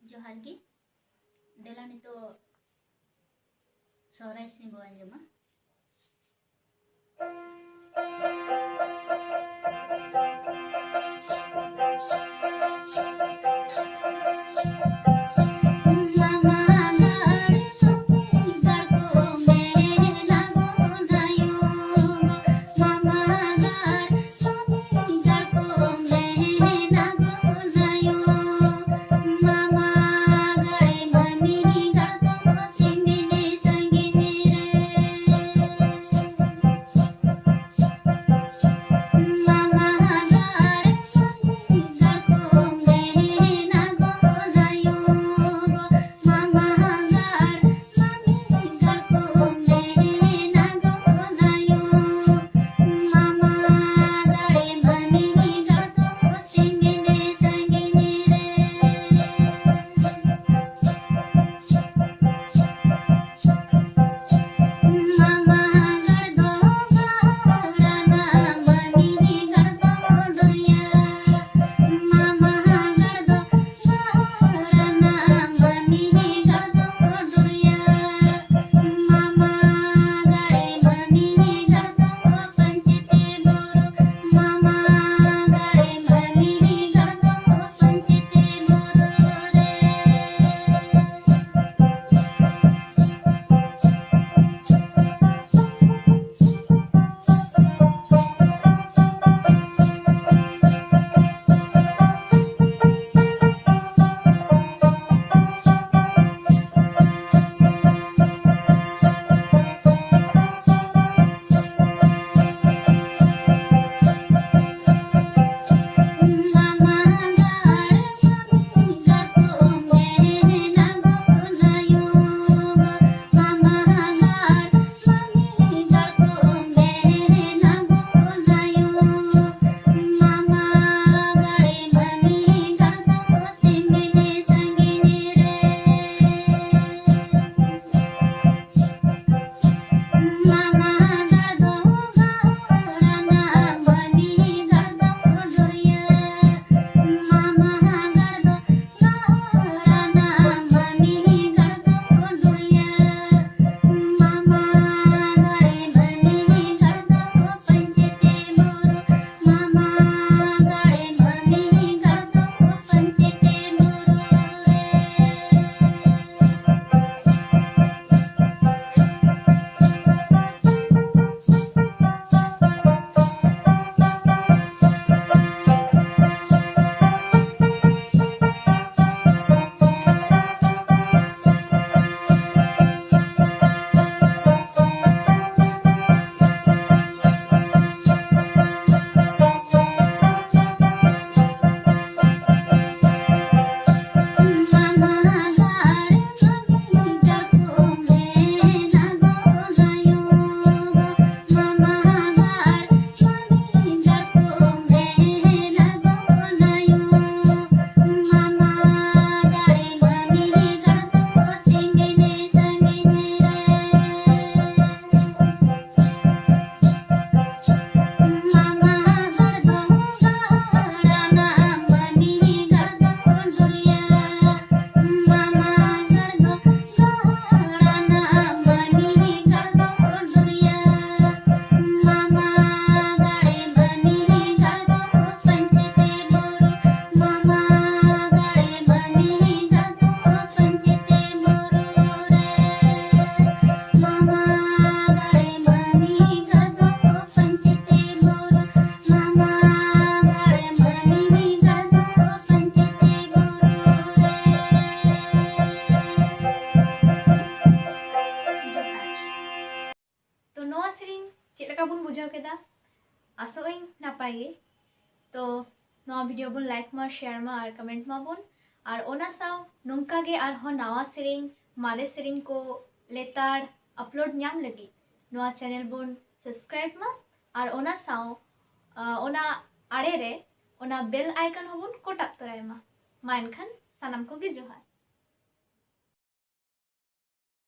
जोहार गी देला नितो सोहराय सेरें बो आंजोमा। तो नवा सेरिंग चेलका बुन बुझाव केदा आसोइं नापाय गे। तो नवा वीडियो बुन लाइक मा शेयर मा और कमेंट मा बुन और ओना साव नोंका गे आर हो नवा सेरिंग मारे सेरिंग को लेताड़ अपलोड न्याम लगी नवा चैनल बुन सब्सक्राइब मा और ओना साव ओना आड़े रे ओना बेल आइकन हो बुन कोटाप तोराय मा एनखान सानाम को गे जोहार।